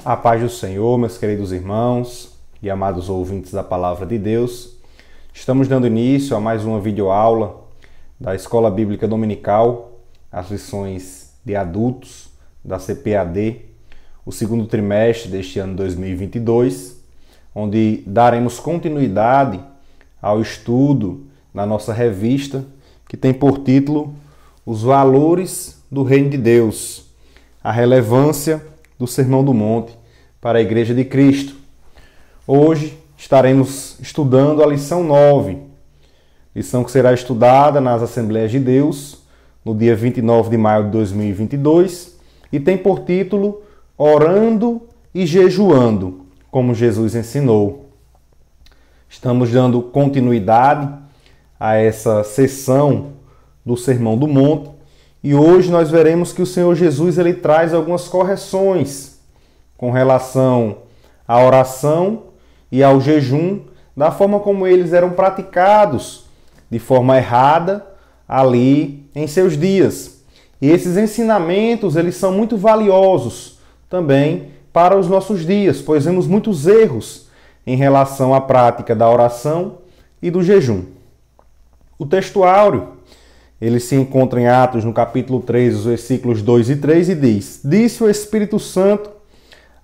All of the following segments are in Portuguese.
A paz do Senhor, meus queridos irmãos e amados ouvintes da Palavra de Deus. Estamos dando início a mais uma videoaula da Escola Bíblica Dominical, as lições de adultos da CPAD, o segundo trimestre deste ano 2022, onde daremos continuidade ao estudo na nossa revista, que tem por título Os Valores do Reino de Deus, a relevância do Sermão do Monte para a Igreja de Cristo. Hoje estaremos estudando a lição 9, lição que será estudada nas Assembleias de Deus no dia 29 de maio de 2022 e tem por título Orando e Jejuando, como Jesus ensinou. Estamos dando continuidade a essa sessão do Sermão do Monte e hoje nós veremos que o Senhor Jesus ele traz algumas correções com relação à oração e ao jejum, da forma como eles eram praticados de forma errada ali em seus dias. E esses ensinamentos eles são muito valiosos também para os nossos dias, pois vemos muitos erros em relação à prática da oração e do jejum. O textuário ele se encontra em Atos, no capítulo 3, os versículos 2 e 3, e diz: Disse o Espírito Santo,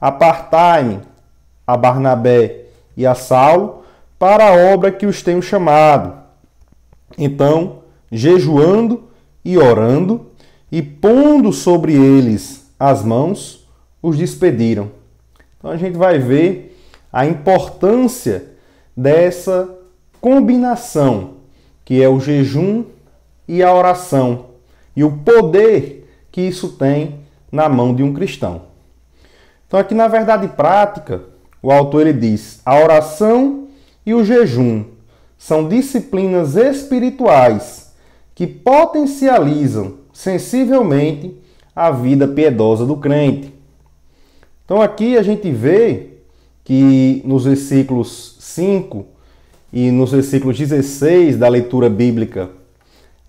apartai-me a Barnabé e a Saulo para a obra que os tenho chamado. Então, jejuando e orando, e pondo sobre eles as mãos, os despediram. Então a gente vai ver a importância dessa combinação, que é o jejum e a oração, e o poder que isso tem na mão de um cristão. Então aqui na verdade prática, o autor ele diz: a oração e o jejum são disciplinas espirituais que potencializam sensivelmente a vida piedosa do crente. Então aqui a gente vê que nos versículos 5 e nos versículos 16 da leitura bíblica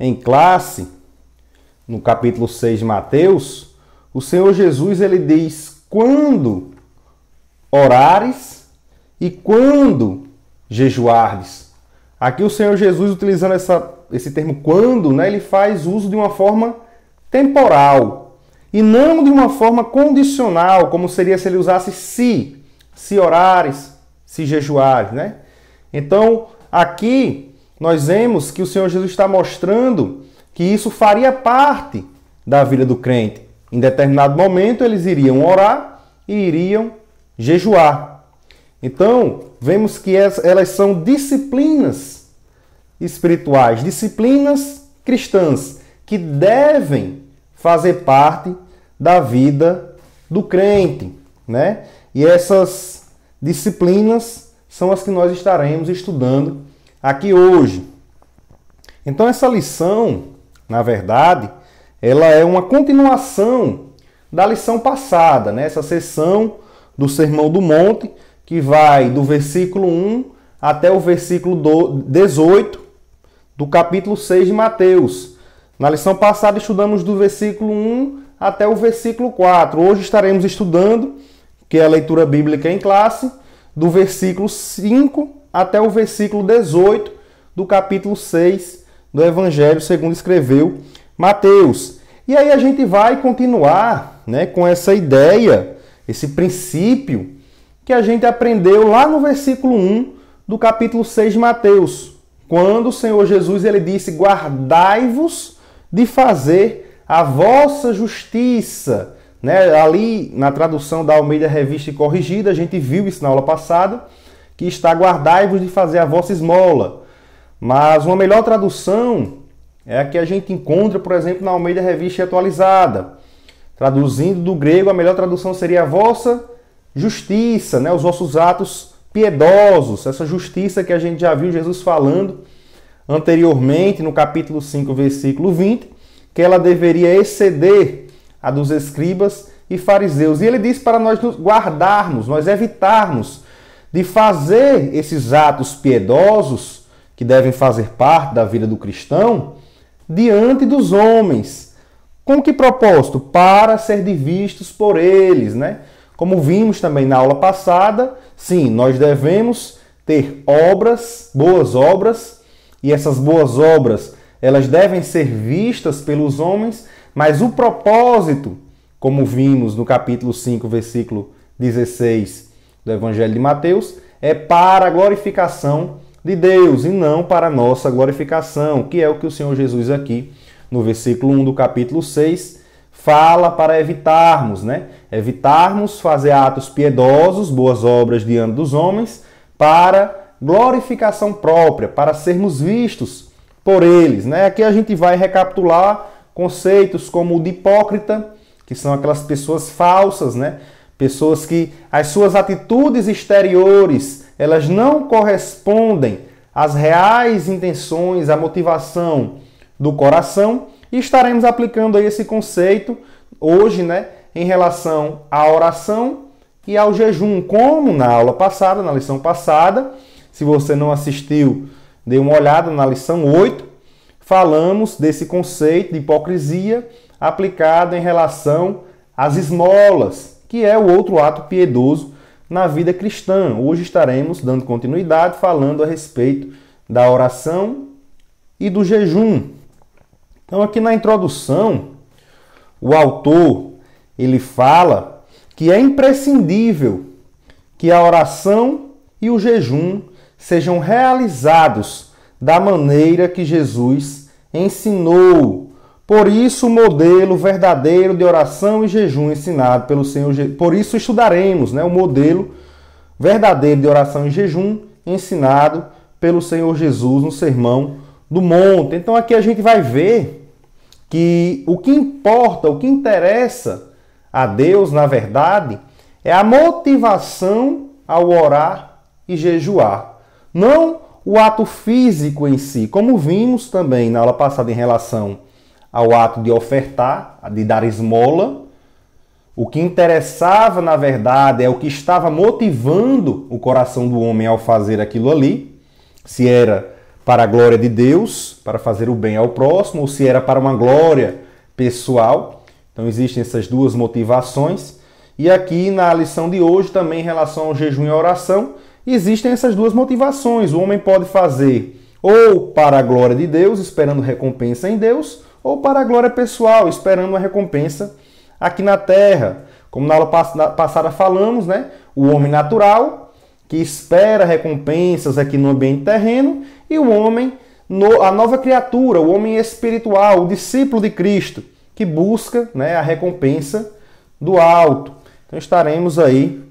em classe, no capítulo 6 de Mateus, o Senhor Jesus ele diz: quando orares e quando jejuardes. Aqui o Senhor Jesus, utilizando esse termo quando, né, ele faz uso de uma forma temporal e não de uma forma condicional, como seria se ele usasse se orares, se jejuares, né? Então, aqui nós vemos que o Senhor Jesus está mostrando que isso faria parte da vida do crente. Em determinado momento, eles iriam orar e iriam jejuar. Então, vemos que elas são disciplinas espirituais, disciplinas cristãs, que devem fazer parte da vida do crente, né? E essas disciplinas são as que nós estaremos estudando aqui hoje. Então essa lição, na verdade, ela é uma continuação da lição passada, né? Essa sessão do Sermão do Monte, que vai do versículo 1 até o versículo 18 do capítulo 6 de Mateus. Na lição passada estudamos do versículo 1 até o versículo 4. Hoje estaremos estudando, que é a leitura bíblica em classe, do versículo 5 até o versículo 18 do capítulo 6 do Evangelho segundo escreveu Mateus. E aí a gente vai continuar, né, com essa ideia, esse princípio que a gente aprendeu lá no versículo 1 do capítulo 6 de Mateus, quando o Senhor Jesus ele disse: guardai-vos de fazer a vossa justiça. Né? Ali na tradução da Almeida Revista e Corrigida, a gente viu isso na aula passada, que está: guardai-vos de fazer a vossa esmola. Mas uma melhor tradução é a que a gente encontra, por exemplo, na Almeida Revista Atualizada. Traduzindo do grego, a melhor tradução seria a vossa justiça, né? Os vossos atos piedosos, essa justiça que a gente já viu Jesus falando anteriormente no capítulo 5, versículo 20, que ela deveria exceder a dos escribas e fariseus. E ele diz para nós nos guardarmos, nós evitarmos de fazer esses atos piedosos que devem fazer parte da vida do cristão diante dos homens. Com que propósito? Para ser vistos por eles, né? Como vimos também na aula passada, sim, nós devemos ter obras, boas obras, e essas boas obras, elas devem ser vistas pelos homens, mas o propósito, como vimos no capítulo 5, versículo 16 do Evangelho de Mateus, é para a glorificação de Deus e não para a nossa glorificação, que é o que o Senhor Jesus aqui, no versículo 1 do capítulo 6, fala para evitarmos, né? Evitarmos fazer atos piedosos, boas obras diante dos homens, para glorificação própria, para sermos vistos por eles, né? Aqui a gente vai recapitular conceitos como o de hipócrita, que são aquelas pessoas falsas, né? Pessoas que as suas atitudes exteriores, elas não correspondem às reais intenções, à motivação do coração, e estaremos aplicando aí esse conceito hoje, né, em relação à oração e ao jejum, como na aula passada, na lição passada. Se você não assistiu, dê uma olhada na lição 8, falamos desse conceito de hipocrisia aplicado em relação às esmolas, que é o outro ato piedoso na vida cristã. Hoje estaremos dando continuidade falando a respeito da oração e do jejum. Então aqui na introdução, o autor ele fala que é imprescindível que a oração e o jejum sejam realizados da maneira que Jesus ensinou. Por isso, o modelo verdadeiro de oração e jejum ensinado pelo Senhor Jesus. Por isso, estudaremos, né, o modelo verdadeiro de oração e jejum ensinado pelo Senhor Jesus no Sermão do Monte. Então, aqui a gente vai ver que o que importa, o que interessa a Deus, na verdade, é a motivação ao orar e jejuar. Não o ato físico em si, como vimos também na aula passada em relação ao ato de ofertar, de dar esmola. O que interessava, na verdade, é o que estava motivando o coração do homem ao fazer aquilo ali. Se era para a glória de Deus, para fazer o bem ao próximo, ou se era para uma glória pessoal. Então existem essas duas motivações. E aqui na lição de hoje, também em relação ao jejum e à oração, existem essas duas motivações. O homem pode fazer ou para a glória de Deus, esperando recompensa em Deus, ou para a glória pessoal, esperando uma recompensa aqui na terra. Como na aula passada falamos, né? O homem natural, que espera recompensas aqui no ambiente terreno, e o homem, a nova criatura, o homem espiritual, o discípulo de Cristo, que busca, né, a recompensa do alto. Então estaremos aí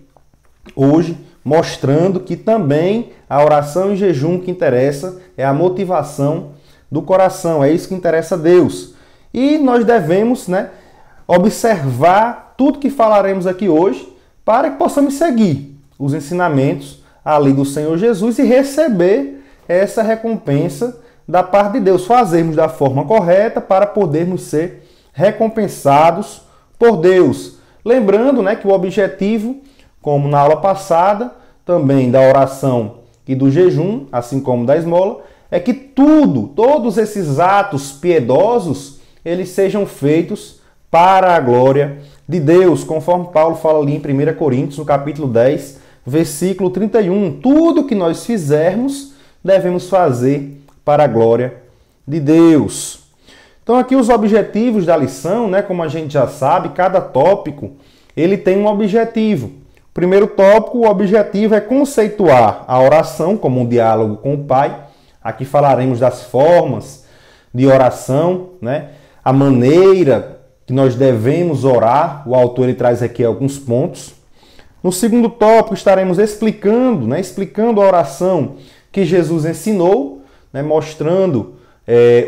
hoje mostrando que também a oração e jejum que interessa é a motivação do coração, é isso que interessa a Deus. E nós devemos, né, observar tudo que falaremos aqui hoje para que possamos seguir os ensinamentos ali do Senhor Jesus e receber essa recompensa da parte de Deus. Fazermos da forma correta para podermos ser recompensados por Deus. Lembrando, né, que o objetivo, como na aula passada, também da oração e do jejum, assim como da esmola, é que todos esses atos piedosos, eles sejam feitos para a glória de Deus, conforme Paulo fala ali em 1 Coríntios, no capítulo 10, versículo 31. Tudo que nós fizermos, devemos fazer para a glória de Deus. Então aqui os objetivos da lição, né, como a gente já sabe, cada tópico ele tem um objetivo. O primeiro tópico, o objetivo é conceituar a oração como um diálogo com o Pai. Aqui falaremos das formas de oração, né? A maneira que nós devemos orar. O autor ele traz aqui alguns pontos. No segundo tópico estaremos explicando a oração que Jesus ensinou, né? Mostrando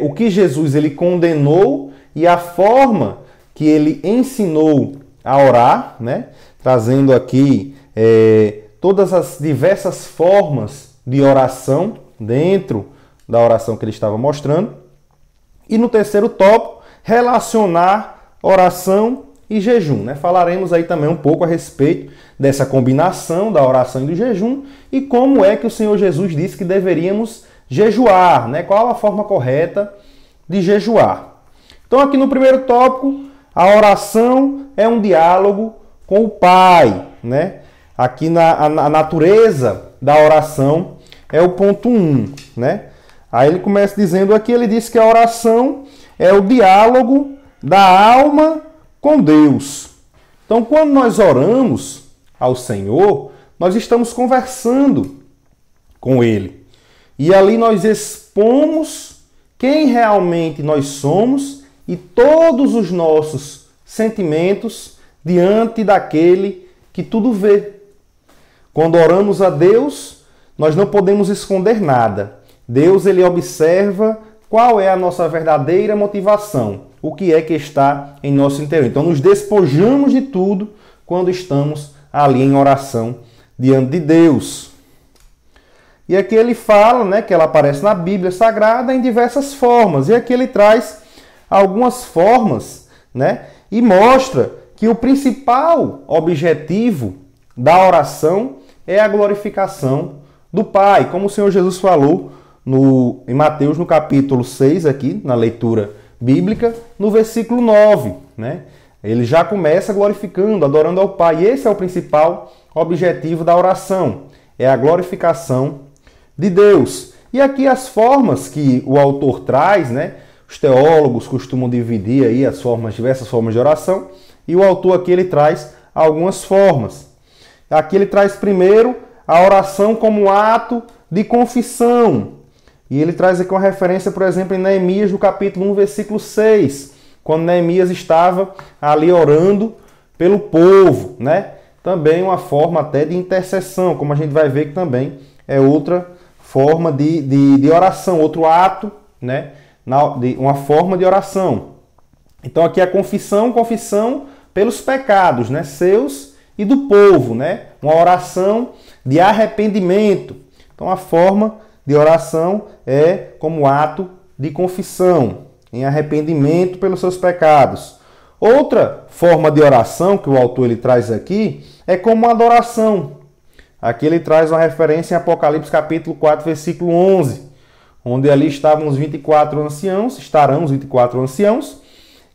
o que Jesus ele condenou e a forma que ele ensinou a orar, né? Trazendo aqui todas as diversas formas de oração dentro da oração que ele estava mostrando. E no terceiro tópico, relacionar oração e jejum, né? Falaremos aí também um pouco a respeito dessa combinação da oração e do jejum e como é que o Senhor Jesus disse que deveríamos jejuar, né? Qual a forma correta de jejuar. Então aqui no primeiro tópico, a oração é um diálogo com o Pai. né, aqui na natureza da oração é o ponto 1, né? Aí ele começa dizendo aqui, ele diz que a oração é o diálogo da alma com Deus. Então, quando nós oramos ao Senhor, nós estamos conversando com Ele. E ali nós expomos quem realmente nós somos e todos os nossos sentimentos diante daquele que tudo vê. Quando oramos a Deus, nós não podemos esconder nada. Deus, ele observa qual é a nossa verdadeira motivação, o que é que está em nosso interior. Então, nos despojamos de tudo quando estamos ali em oração diante de Deus. E aqui ele fala, né, que ela aparece na Bíblia Sagrada em diversas formas. E aqui ele traz algumas formas, né, e mostra que o principal objetivo da oração é a glorificação do Pai, como o Senhor Jesus falou em Mateus, no capítulo 6, aqui, na leitura bíblica, no versículo 9, né? Ele já começa glorificando, adorando ao Pai. E esse é o principal objetivo da oração, é a glorificação de Deus. E aqui as formas que o autor traz, né? Os teólogos costumam dividir aí as formas, diversas formas de oração, e o autor aqui ele traz algumas formas. Aqui ele traz primeiro a oração como um ato de confissão. E ele traz aqui uma referência, por exemplo, em Neemias, no capítulo 1, versículo 6, quando Neemias estava ali orando pelo povo, né? Também uma forma até de intercessão, como a gente vai ver que também é outra forma de oração, outro ato, né? Uma forma de oração. Então aqui a confissão pelos pecados, né? Seus e do povo, né? Uma oração de arrependimento. Então a forma de oração é como ato de confissão, em arrependimento pelos seus pecados. Outra forma de oração que o autor ele traz aqui é como adoração. Aqui ele traz uma referência em Apocalipse capítulo 4, versículo 11, onde ali estavam os 24 anciãos, estarão os 24 anciãos,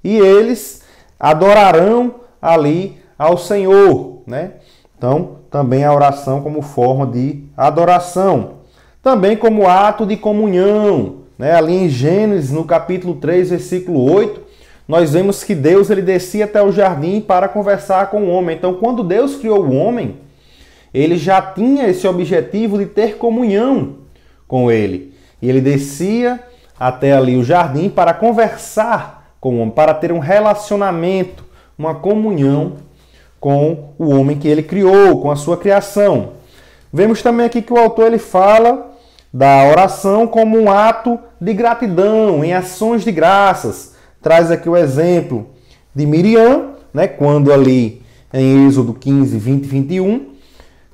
e eles adorarão ali ao Senhor, né? Então, também a oração como forma de adoração. Também como ato de comunhão, né? Ali em Gênesis, no capítulo 3, versículo 8, nós vemos que Deus ele descia até o jardim para conversar com o homem. Então, quando Deus criou o homem, ele já tinha esse objetivo de ter comunhão com ele. E ele descia até ali o jardim para conversar com o homem, para ter um relacionamento, uma comunhão com o homem que ele criou, com a sua criação. Vemos também aqui que o autor ele fala da oração como um ato de gratidão, em ações de graças. Traz aqui o exemplo de Miriam, né, quando ali em Êxodo 15, 20 e 21,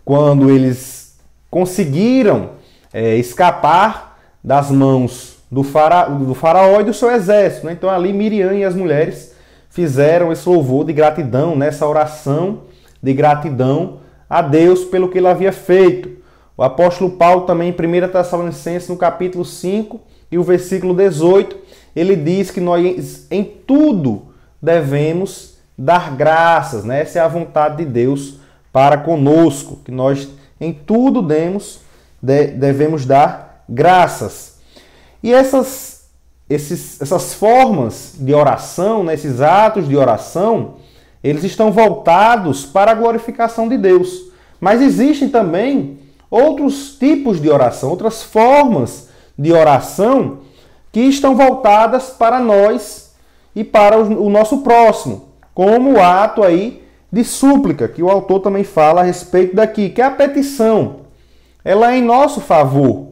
quando eles conseguiram escapar das mãos do faraó e do seu exército, né? Então ali Miriam e as mulheres fizeram esse louvor de gratidão, nessa oração de gratidão a Deus pelo que ele havia feito. O apóstolo Paulo também em 1 Tessalonicenses, no capítulo 5 e o versículo 18, ele diz que nós em tudo devemos dar graças, né? Essa é a vontade de Deus para conosco, que nós em tudo devemos dar graças. E essas formas de oração, né, esses atos de oração, eles estão voltados para a glorificação de Deus. Mas existem também outros tipos de oração, outras formas de oração que estão voltadas para nós e para o nosso próximo, como o ato aí de súplica, que o autor também fala a respeito daqui, que é a petição. Ela é em nosso favor.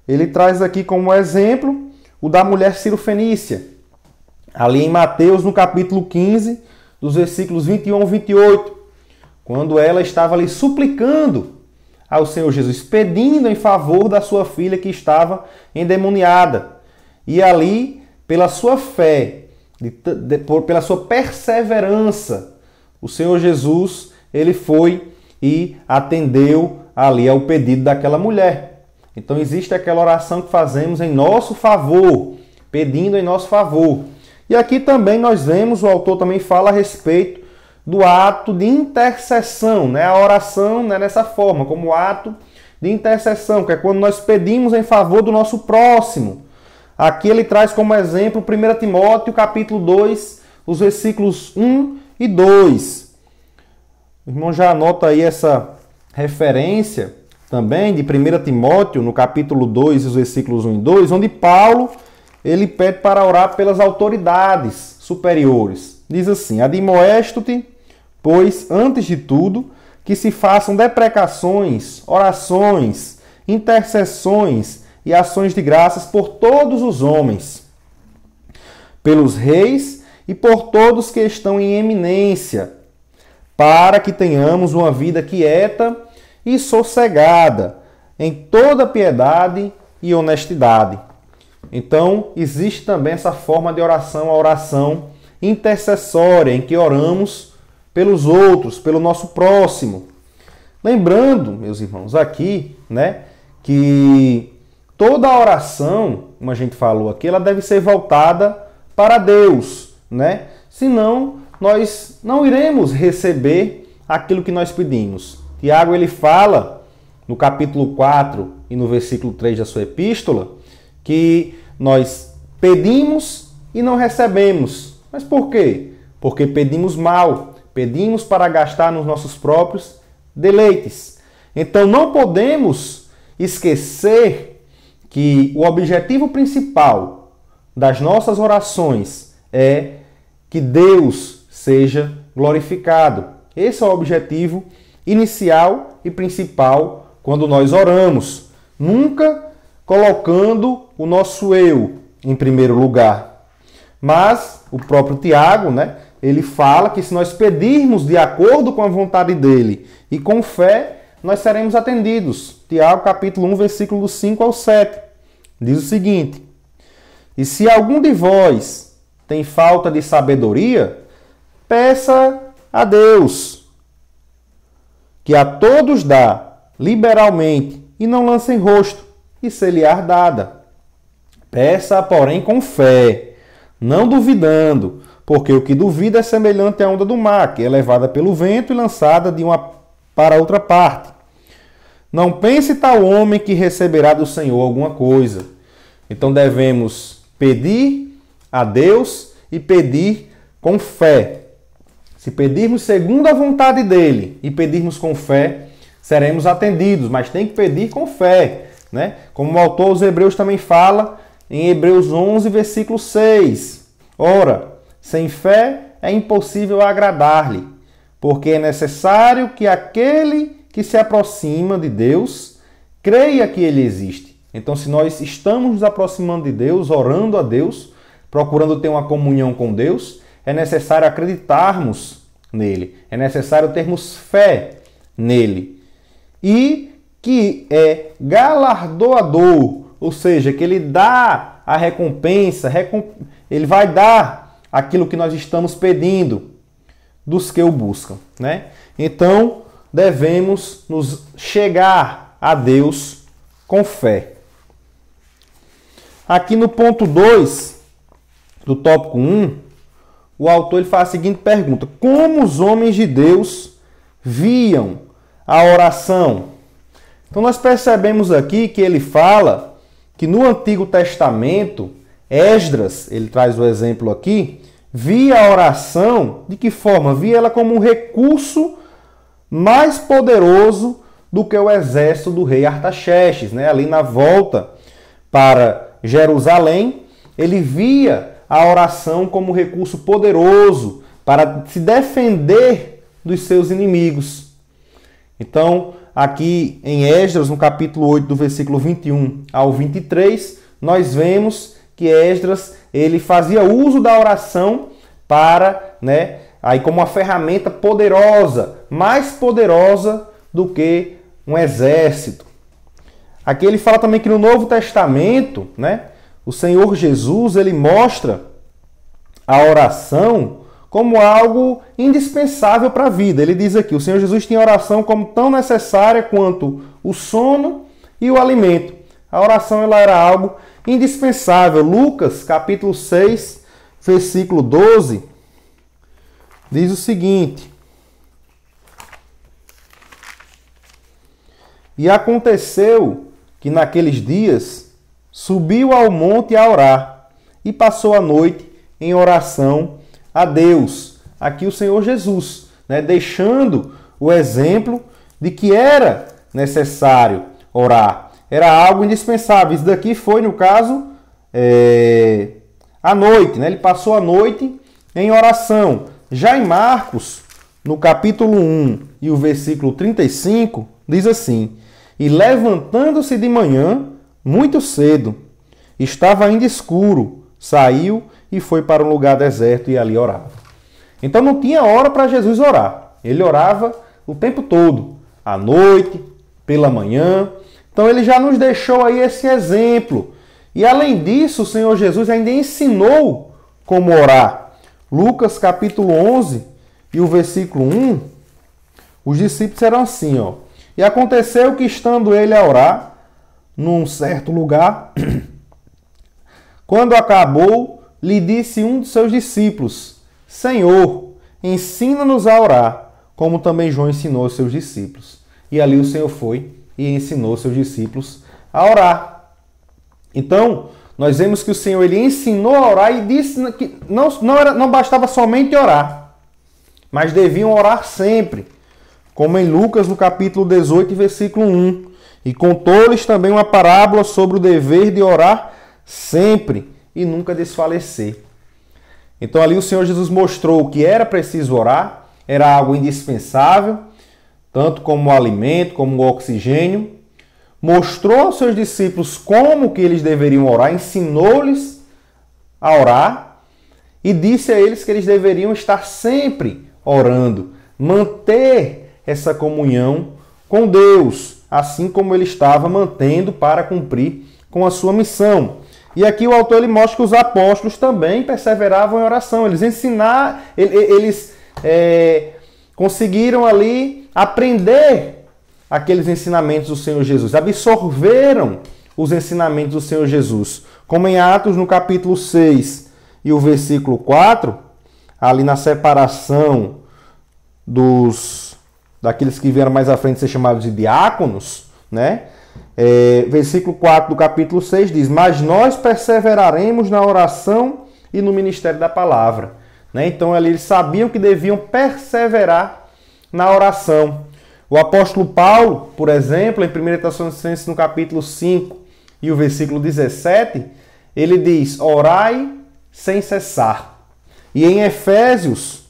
Ele traz aqui como exemplo o da mulher cirofenícia, ali em Mateus, no capítulo 15, dos versículos 21 ao 28, quando ela estava ali suplicando ao Senhor Jesus, pedindo em favor da sua filha que estava endemoniada. E ali, pela sua fé, pela sua perseverança, o Senhor Jesus, ele foi e atendeu ali ao pedido daquela mulher. Então existe aquela oração que fazemos em nosso favor, pedindo em nosso favor. E aqui também nós vemos, o autor também fala a respeito do ato de intercessão, né? A oração, né, nessa forma, como ato de intercessão, que é quando nós pedimos em favor do nosso próximo. Aqui ele traz como exemplo 1 Timóteo, capítulo 2, os versículos 1 e 2. O irmão já anota aí essa referência também de 1 Timóteo, no capítulo 2, os versículos 1 e 2, onde Paulo ele pede para orar pelas autoridades superiores. Diz assim: admoesto-te, pois, antes de tudo, que se façam deprecações, orações, intercessões e ações de graças por todos os homens, pelos reis e por todos que estão em eminência, para que tenhamos uma vida quieta e sossegada, em toda piedade e honestidade. Então, existe também essa forma de oração, a oração intercessória, em que oramos pelos outros, pelo nosso próximo. Lembrando, meus irmãos, aqui, né, que toda a oração, como a gente falou aqui, ela deve ser voltada para Deus, né? Senão, nós não iremos receber aquilo que nós pedimos. Tiago, ele fala, no capítulo 4 e no versículo 3 da sua epístola, que nós pedimos e não recebemos. Mas por quê? Porque pedimos mal, pedimos para gastar nos nossos próprios deleites. Então não podemos esquecer que o objetivo principal das nossas orações é que Deus seja glorificado. Esse é o objetivo inicial e principal quando nós oramos. Nunca colocando o nosso eu em primeiro lugar. Mas o próprio Tiago, né, ele fala que se nós pedirmos de acordo com a vontade dele e com fé, nós seremos atendidos. Tiago, capítulo 1, versículo 5 ao 7. Diz o seguinte: e se algum de vós tem falta de sabedoria, peça a Deus, que a todos dá liberalmente e não lança em rosto, e ser-lhe-á dada. Peça, porém, com fé, não duvidando, porque o que duvida é semelhante à onda do mar, que é levada pelo vento e lançada de uma para outra parte. Não pense tal homem que receberá do Senhor alguma coisa. Então devemos pedir a Deus e pedir com fé. Se pedirmos segundo a vontade dele e pedirmos com fé, seremos atendidos, mas tem que pedir com fé, né? Como o autor aos Hebreus também fala em Hebreus 11, versículo 6. Ora, sem fé é impossível agradar-lhe, porque é necessário que aquele que se aproxima de Deus creia que ele existe. Então, se nós estamos nos aproximando de Deus, orando a Deus, procurando ter uma comunhão com Deus, é necessário acreditarmos nele, é necessário termos fé nele. E que é galardoador, ou seja, que ele dá a recompensa, ele vai dar aquilo que nós estamos pedindo dos que o buscam, né? Então, devemos nos chegar a Deus com fé. Aqui no ponto 2 do tópico 1, o autor ele faz a seguinte pergunta: como os homens de Deus viam a oração? Então nós percebemos aqui que ele fala que no Antigo Testamento, Esdras, ele traz o exemplo aqui, via a oração, de que forma? Via ela como um recurso mais poderoso do que o exército do rei Artaxerxes, né? Ali na volta para Jerusalém, ele via a oração como um recurso poderoso para se defender dos seus inimigos. Então, aqui em Esdras, no capítulo 8, do versículo 21 ao 23, nós vemos que Esdras ele fazia uso da oração para, né, aí como uma ferramenta poderosa, mais poderosa do que um exército. Aqui ele fala também que no Novo Testamento, né, o Senhor Jesus ele mostra a oração como algo indispensável para a vida. Ele diz aqui, o Senhor Jesus tinha a oração como tão necessária quanto o sono e o alimento. A oração ela era algo indispensável. Lucas, capítulo 6, versículo 12, diz o seguinte: E aconteceu que naqueles dias subiu ao monte a orar e passou a noite em oração a Deus. Aqui o Senhor Jesus, né, deixando o exemplo de que era necessário orar. Era algo indispensável. Isso daqui foi, no caso, à noite, né? Ele passou a noite em oração. Já em Marcos, no capítulo 1 e o versículo 35, diz assim: E levantando-se de manhã, muito cedo, estava ainda escuro, saiu e foi para um lugar deserto e ali orava. Então não tinha hora para Jesus orar. Ele orava o tempo todo, à noite, pela manhã. Então ele já nos deixou aí esse exemplo. E além disso, o Senhor Jesus ainda ensinou como orar. Lucas capítulo 11 e o versículo 1, os discípulos eram assim, ó. E aconteceu que, estando ele a orar, num certo lugar, quando acabou, lhe disse um dos seus discípulos: Senhor, ensina-nos a orar, como também João ensinou aos seus discípulos. E ali o Senhor foi e ensinou aos seus discípulos a orar. Então, nós vemos que o Senhor ele ensinou a orar e disse que não bastava somente orar, mas deviam orar sempre, como em Lucas, no capítulo 18, versículo 1. E contou-lhes também uma parábola sobre o dever de orar sempre e nunca desfalecer. Então ali o Senhor Jesus mostrou que era preciso orar, era algo indispensável, tanto como o alimento, como o oxigênio. Mostrou aos seus discípulos como que eles deveriam orar, ensinou-lhes a orar e disse a eles que eles deveriam estar sempre orando, manter essa comunhão com Deus, assim como ele estava mantendo para cumprir com a sua missão. E aqui o autor ele mostra que os apóstolos também perseveravam em oração. Eles conseguiram ali aprender aqueles ensinamentos do Senhor Jesus, absorveram os ensinamentos do Senhor Jesus. Como em Atos, no capítulo 6 e o versículo 4, ali na separação daqueles que vieram mais à frente ser chamados de diáconos, né? Versículo 4 do capítulo 6 diz: Mas nós perseveraremos na oração e no ministério da palavra. Né? Então ali eles sabiam que deviam perseverar na oração. O apóstolo Paulo, por exemplo, em 1 Tessalonicenses no capítulo 5 e o versículo 17, ele diz: Orai sem cessar. E em Efésios,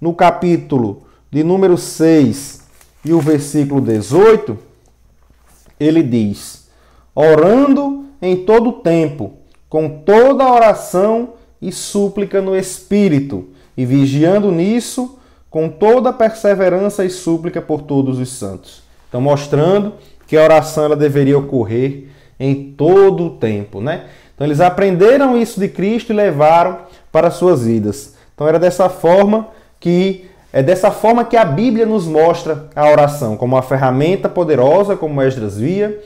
no capítulo de número 6 e o versículo 18, ele diz: Orando em todo tempo, com toda oração e súplica no Espírito, e vigiando nisso, com toda perseverança e súplica por todos os santos. Então, mostrando que a oração ela deveria ocorrer em todo o tempo, né? Então, eles aprenderam isso de Cristo e levaram para suas vidas. Então, é dessa forma que a Bíblia nos mostra a oração, como uma ferramenta poderosa, como Esdras via,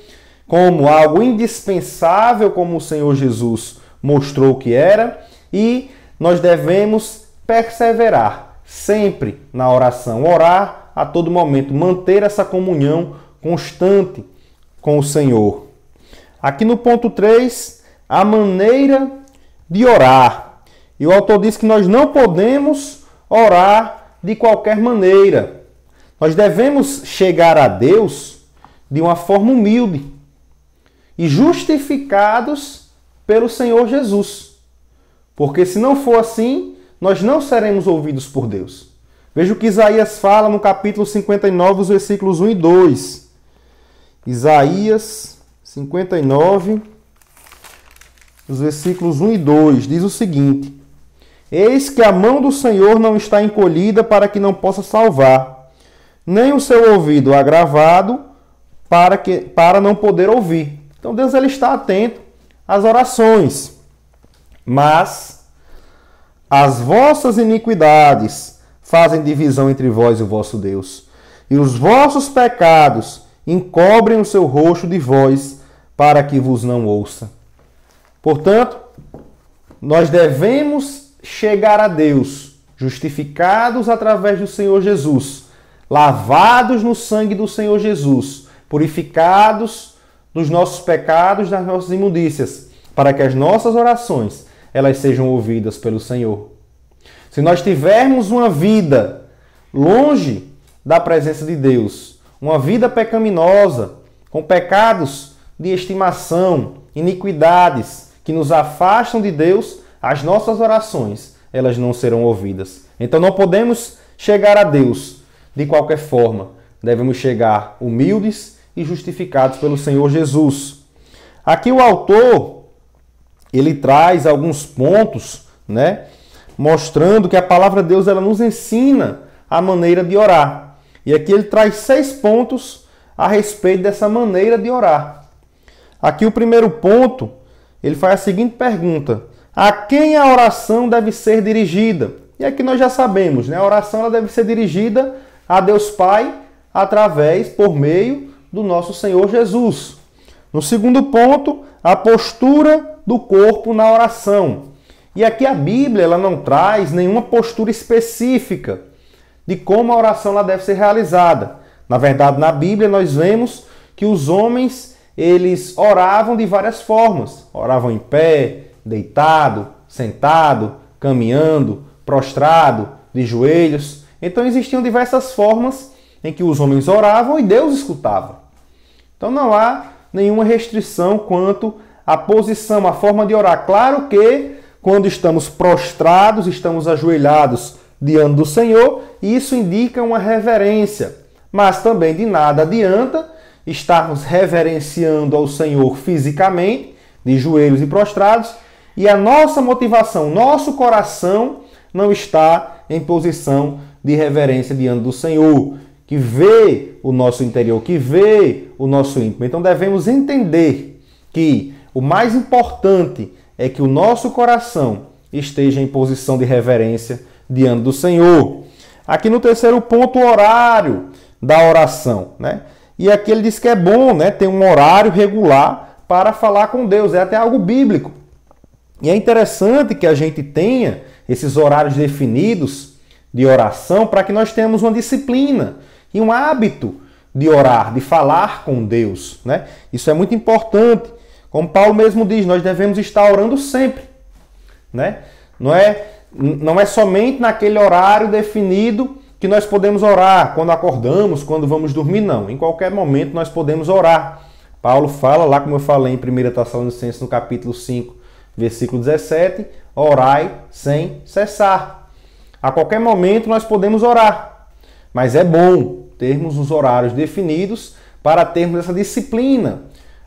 como algo indispensável, como o Senhor Jesus mostrou que era, e nós devemos perseverar sempre na oração, orar a todo momento, manter essa comunhão constante com o Senhor. Aqui no ponto 3, a maneira de orar. E o autor diz que nós não podemos orar de qualquer maneira. Nós devemos chegar a Deus de uma forma humilde e justificados pelo Senhor Jesus. Porque se não for assim, nós não seremos ouvidos por Deus. Veja o que Isaías fala no capítulo 59, os versículos 1 e 2. Isaías 59, os versículos 1 e 2, diz o seguinte: Eis que a mão do Senhor não está encolhida para que não possa salvar, nem o seu ouvido agravado para não poder ouvir. Então Deus ele está atento às orações. Mas as vossas iniquidades fazem divisão entre vós e o vosso Deus, e os vossos pecados encobrem o seu rosto de vós, para que vos não ouça. Portanto, nós devemos chegar a Deus, justificados através do Senhor Jesus, lavados no sangue do Senhor Jesus, purificados dos nossos pecados, das nossas imundícias, para que as nossas orações elas sejam ouvidas pelo Senhor. Se nós tivermos uma vida longe da presença de Deus, uma vida pecaminosa, com pecados de estimação, iniquidades que nos afastam de Deus, as nossas orações elas não serão ouvidas. Então não podemos chegar a Deus de qualquer forma. Devemos chegar humildes e justificados pelo Senhor Jesus. Aqui o autor, ele traz alguns pontos, né, mostrando que a palavra de Deus ela nos ensina a maneira de orar. E aqui ele traz 6 pontos a respeito dessa maneira de orar. Aqui o primeiro ponto, ele faz a seguinte pergunta: a quem a oração deve ser dirigida? E aqui nós já sabemos, né? A oração ela deve ser dirigida a Deus Pai por meio do nosso Senhor Jesus. No segundo ponto, a postura do corpo na oração. E aqui a Bíblia ela não traz nenhuma postura específica de como a oração ela deve ser realizada. Na verdade, na Bíblia nós vemos que os homens eles oravam de várias formas. Oravam em pé, deitado, sentado, caminhando, prostrado, de joelhos. Então existiam diversas formas em que os homens oravam e Deus escutava. Então não há nenhuma restrição quanto à posição, à forma de orar. Claro que quando estamos prostrados, estamos ajoelhados diante do Senhor, isso indica uma reverência. Mas também de nada adianta estarmos reverenciando ao Senhor fisicamente, de joelhos e prostrados, e a nossa motivação, nosso coração não está em posição de reverência diante do Senhor, que vê o nosso interior, que vê o nosso íntimo. Então devemos entender que o mais importante é que o nosso coração esteja em posição de reverência diante do Senhor. Aqui no terceiro ponto, o horário da oração, né? E aqui ele diz que é bom, né, ter um horário regular para falar com Deus. É até algo bíblico. E é interessante que a gente tenha esses horários definidos de oração para que nós tenhamos uma disciplina e um hábito de orar, de falar com Deus, né? Isso é muito importante. Como Paulo mesmo diz, nós devemos estar orando sempre, né? Não é somente naquele horário definido que nós podemos orar, quando acordamos, quando vamos dormir, não. Em qualquer momento nós podemos orar. Paulo fala lá, como eu falei em 1 Tessalonicenses, no capítulo 5, versículo 17, orai sem cessar. A qualquer momento nós podemos orar, mas é bom termos os horários definidos para termos essa disciplina.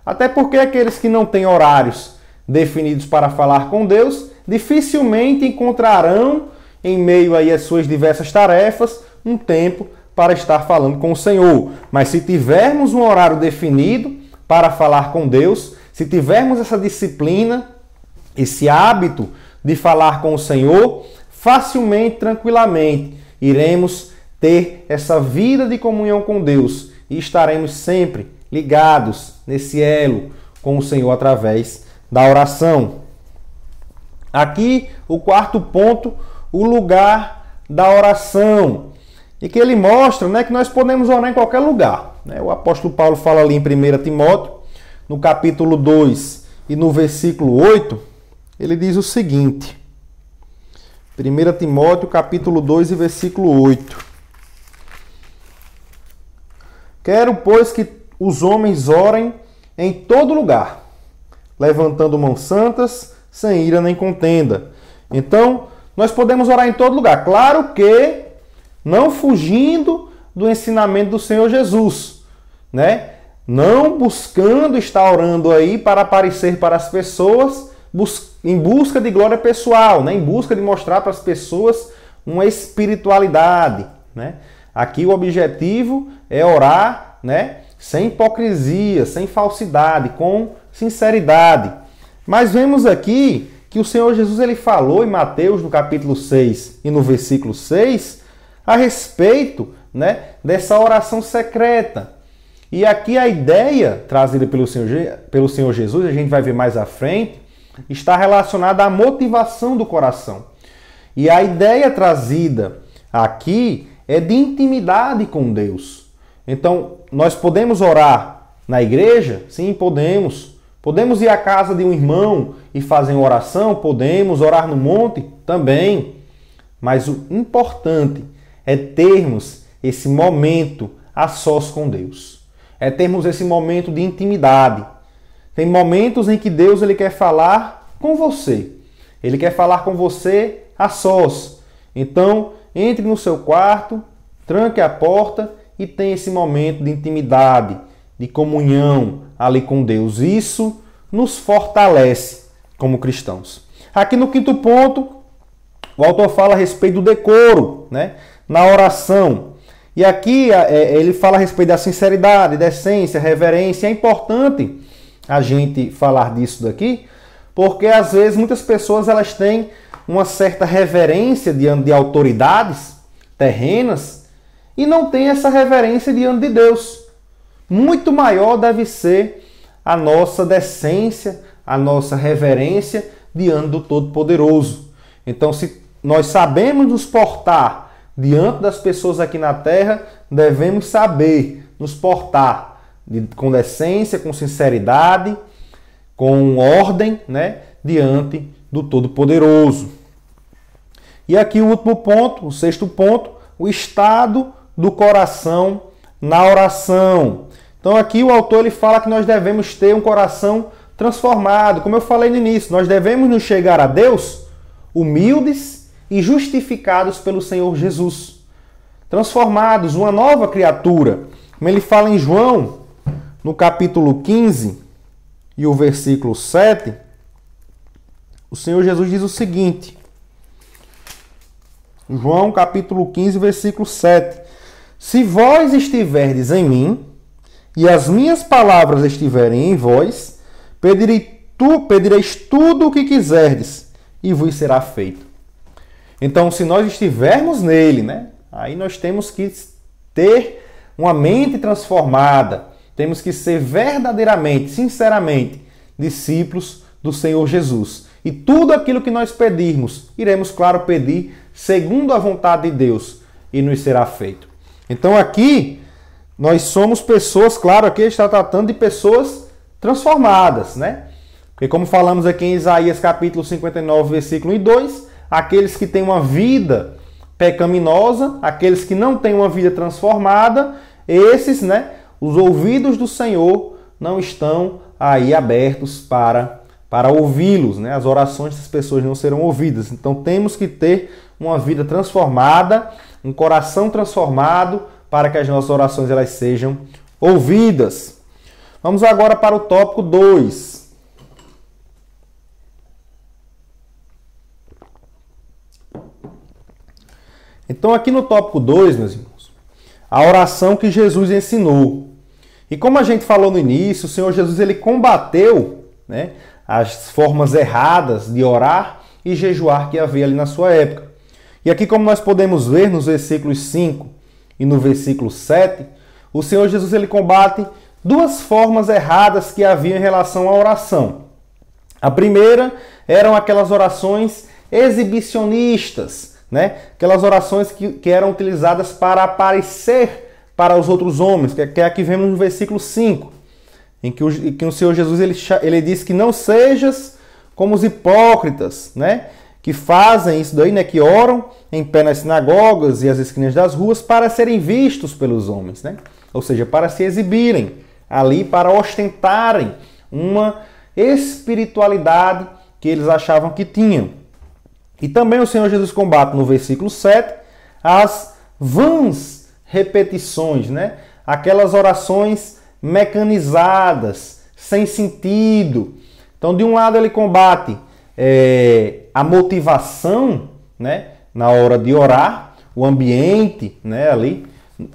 Até porque aqueles que não têm horários definidos para falar com Deus, dificilmente encontrarão, em meio aí às suas diversas tarefas, um tempo para estar falando com o Senhor. Mas se tivermos um horário definido para falar com Deus, se tivermos essa disciplina, esse hábito de falar com o Senhor, facilmente, tranquilamente, iremos ter essa vida de comunhão com Deus e estaremos sempre ligados nesse elo com o Senhor através da oração. Aqui, o quarto ponto, o lugar da oração. E que ele mostra, né, que nós podemos orar em qualquer lugar. Né? O apóstolo Paulo fala ali em 1 Timóteo, no capítulo 2 e no versículo 8, ele diz o seguinte. 1 Timóteo, capítulo 2 e versículo 8. Quero, pois, que os homens orem em todo lugar, levantando mãos santas, sem ira nem contenda. Então, nós podemos orar em todo lugar. Claro que não fugindo do ensinamento do Senhor Jesus, né? Não buscando estar orando aí para aparecer para as pessoas em busca de glória pessoal, né? Em busca de mostrar para as pessoas uma espiritualidade, né? Aqui o objetivo é orar, né? Sem hipocrisia, sem falsidade, com sinceridade. Mas vemos aqui que o Senhor Jesus ele falou em Mateus, no capítulo 6 e no versículo 6, a respeito, né, dessa oração secreta. E aqui a ideia trazida pelo Senhor Jesus, a gente vai ver mais à frente, está relacionada à motivação do coração. E a ideia trazida aqui é de intimidade com Deus. Então, nós podemos orar na igreja? Sim, podemos. Podemos ir à casa de um irmão e fazer uma oração? Podemos. Orar no monte? Também. Mas o importante é termos esse momento a sós com Deus. É termos esse momento de intimidade. Tem momentos em que Deus ele quer falar com você. Ele quer falar com você a sós. Então, entre no seu quarto, tranque a porta e tenha esse momento de intimidade, de comunhão ali com Deus. Isso nos fortalece como cristãos. Aqui no quinto ponto, o autor fala a respeito do decoro, né, na oração. E aqui ele fala a respeito da sinceridade, decência, reverência. É importante a gente falar disso daqui, porque às vezes muitas pessoas elas têm uma certa reverência diante de autoridades terrenas e não tem essa reverência diante de Deus. Muito maior deve ser a nossa decência, a nossa reverência diante do Todo-Poderoso. Então, se nós sabemos nos portar diante das pessoas aqui na terra, devemos saber nos portar com decência, com sinceridade, com ordem, né, diante do Todo-Poderoso. E aqui o último ponto, o sexto ponto, o estado do coração na oração. Então aqui o autor ele fala que nós devemos ter um coração transformado. Como eu falei no início, nós devemos nos chegar a Deus humildes e justificados pelo Senhor Jesus. Transformados, uma nova criatura. Como ele fala em João, no capítulo 15 e o versículo 7, o Senhor Jesus diz o seguinte. João capítulo 15, versículo 7. Se vós estiverdes em mim, e as minhas palavras estiverem em vós, pedireis tudo o que quiserdes, e vos será feito. Então, se nós estivermos nele, né, aí nós temos que ter uma mente transformada, temos que ser verdadeiramente, sinceramente, discípulos do Senhor Jesus. E tudo aquilo que nós pedirmos, iremos, claro, pedir segundo a vontade de Deus, e nos será feito. Então aqui, nós somos pessoas, claro, aqui está tratando de pessoas transformadas, né? Porque como falamos aqui em Isaías capítulo 59, versículo 1 e 2, aqueles que têm uma vida pecaminosa, aqueles que não têm uma vida transformada, esses, né, os ouvidos do Senhor não estão aí abertos para ouvi-los, né? As orações das pessoas não serão ouvidas. Então temos que ter uma vida transformada, um coração transformado, para que as nossas orações elas sejam ouvidas. Vamos agora para o tópico 2. Então aqui no tópico 2, meus irmãos, a oração que Jesus ensinou. E como a gente falou no início, o Senhor Jesus ele combateu, né, as formas erradas de orar e jejuar que havia ali na sua época. E aqui, como nós podemos ver nos versículos 5 e no versículo 7, o Senhor Jesus ele combate duas formas erradas que havia em relação à oração. A primeira eram aquelas orações exibicionistas, né? Aquelas orações que eram utilizadas para aparecer para os outros homens, que é a que vemos no versículo 5, em que o Senhor Jesus ele diz que não sejas como os hipócritas, né? Que fazem isso daí, né? Que oram em pé nas sinagogas e as esquinas das ruas para serem vistos pelos homens, né? Ou seja, para se exibirem ali, para ostentarem uma espiritualidade que eles achavam que tinham. E também o Senhor Jesus combate no versículo 7 as vãs repetições, né? Aquelas orações mecanizadas, sem sentido. Então, de um lado ele combate a motivação, né, na hora de orar, o ambiente, né, ali.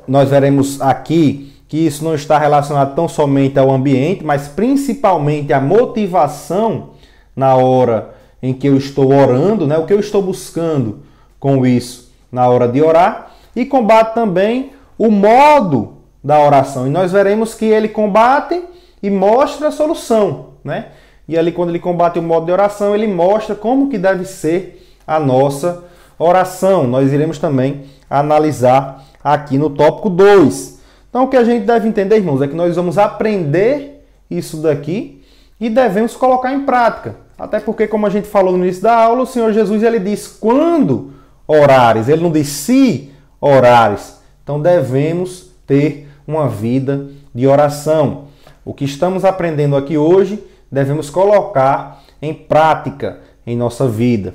Nós veremos aqui que isso não está relacionado tão somente ao ambiente, mas principalmente à motivação na hora em que eu estou orando, né, o que eu estou buscando com isso na hora de orar, e combate também o modo da oração. E nós veremos que ele combate e mostra a solução, né? E ali, quando ele combate o modo de oração, ele mostra como que deve ser a nossa oração. Nós iremos também analisar aqui no tópico 2. Então o que a gente deve entender, irmãos, é que nós vamos aprender isso daqui e devemos colocar em prática. Até porque, como a gente falou no início da aula, o Senhor Jesus ele diz quando orares, ele não diz se orares. Então devemos ter uma vida de oração. O que estamos aprendendo aqui hoje, devemos colocar em prática em nossa vida.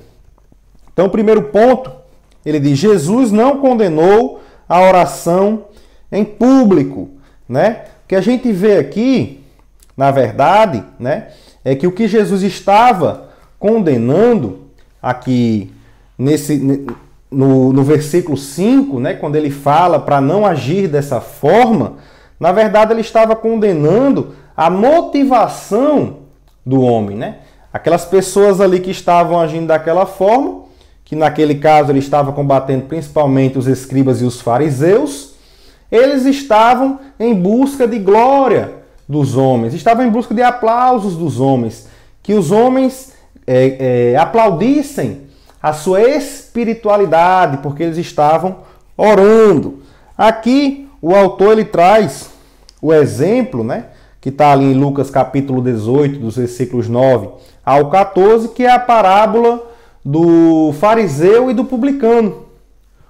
Então, o primeiro ponto, ele diz, Jesus não condenou a oração em público, né? O que a gente vê aqui, na verdade, né, é que o que Jesus estava condenando aqui no versículo 5, né, quando ele fala para não agir dessa forma, na verdade ele estava condenando a motivação do homem, né? Aquelas pessoas ali que estavam agindo daquela forma, que naquele caso ele estava combatendo principalmente os escribas e os fariseus, eles estavam em busca de glória dos homens, estavam em busca de aplausos dos homens, que os homens aplaudissem a sua espiritualidade, porque eles estavam orando. Aqui o autor ele traz o exemplo, né, que está ali em Lucas capítulo 18, dos versículos 9 ao 14, que é a parábola do fariseu e do publicano,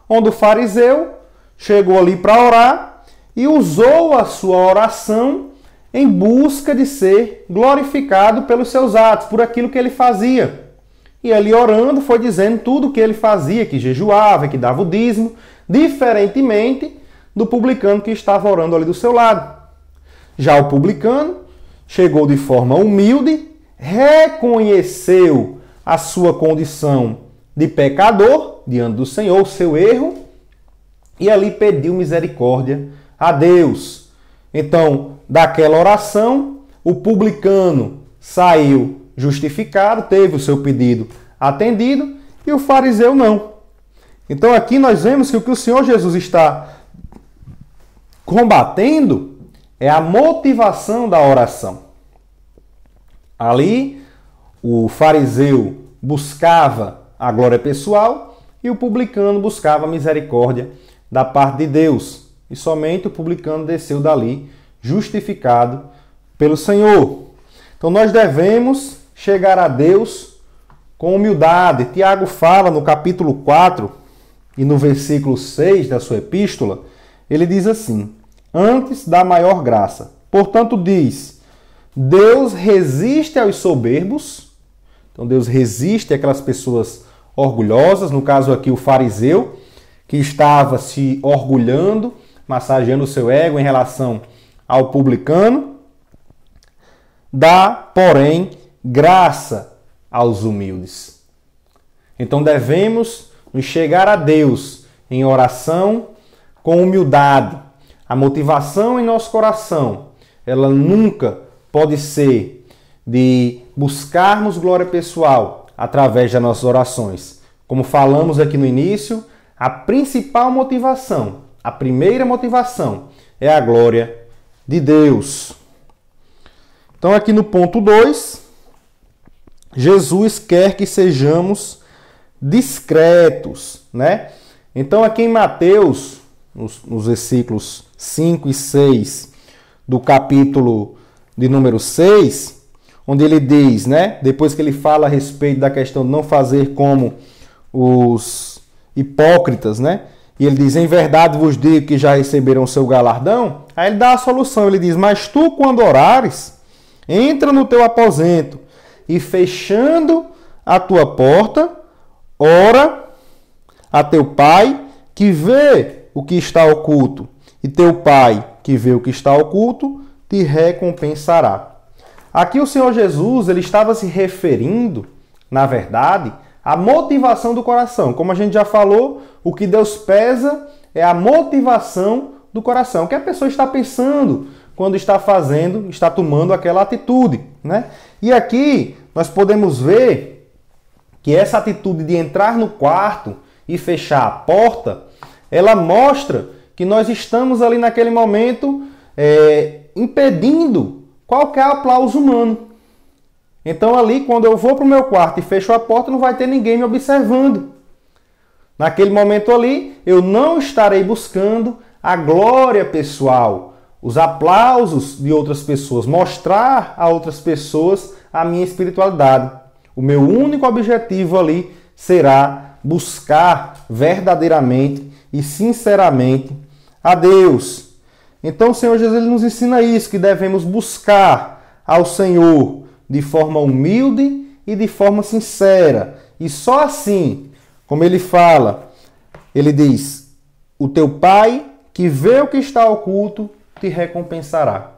onde o fariseu chegou ali para orar e usou a sua oração em busca de ser glorificado pelos seus atos, por aquilo que ele fazia. E ali orando foi dizendo tudo o que ele fazia, que jejuava, que dava o dízimo, diferentemente do publicano que estava orando ali do seu lado. Já o publicano chegou de forma humilde, reconheceu a sua condição de pecador diante do Senhor, o seu erro, e ali pediu misericórdia a Deus. Então, daquela oração, o publicano saiu justificado, teve o seu pedido atendido, e o fariseu não. Então aqui nós vemos que o Senhor Jesus está combatendo é a motivação da oração. Ali, o fariseu buscava a glória pessoal e o publicano buscava a misericórdia da parte de Deus. E somente o publicano desceu dali justificado pelo Senhor. Então nós devemos chegar a Deus com humildade. Tiago fala no capítulo 4 e no versículo 6 da sua epístola, ele diz assim: antes da maior graça. Portanto diz, Deus resiste aos soberbos. Então Deus resiste àquelas pessoas orgulhosas, no caso aqui o fariseu, que estava se orgulhando, massageando o seu ego em relação ao publicano. Dá, porém, graça aos humildes. Então devemos nos chegar a Deus em oração com humildade. A motivação em nosso coração, ela nunca pode ser de buscarmos glória pessoal através das nossas orações. Como falamos aqui no início, a principal motivação, a primeira motivação é a glória de Deus. Então aqui no ponto 2, Jesus quer que sejamos discretos, né? Então aqui em Mateus, nos versículos 5 e 6 do capítulo de número 6, onde ele diz, né, depois que ele fala a respeito da questão de não fazer como os hipócritas, né, e ele diz, em verdade vos digo que já receberam o seu galardão, aí ele dá a solução, ele diz, mas tu quando orares, entra no teu aposento e fechando a tua porta, ora a teu pai que vê o que está oculto, e teu pai que vê o que está oculto te recompensará. Aqui o Senhor Jesus ele estava se referindo, na verdade, à motivação do coração. Como a gente já falou, o que Deus pesa é a motivação do coração. O que a pessoa está pensando quando está fazendo, está tomando aquela atitude, né? E aqui nós podemos ver que essa atitude de entrar no quarto e fechar a porta, ela mostra que nós estamos ali naquele momento impedindo qualquer aplauso humano. Então ali, quando eu vou para o meu quarto e fecho a porta, não vai ter ninguém me observando. Naquele momento ali, eu não estarei buscando a glória pessoal, os aplausos de outras pessoas, mostrar a outras pessoas a minha espiritualidade. O meu único objetivo ali será buscar verdadeiramente e sinceramente a Deus. Então o Senhor Jesus ele nos ensina isso, que devemos buscar ao Senhor de forma humilde e de forma sincera. E só assim, como ele fala, ele diz, o teu Pai que vê o que está oculto te recompensará.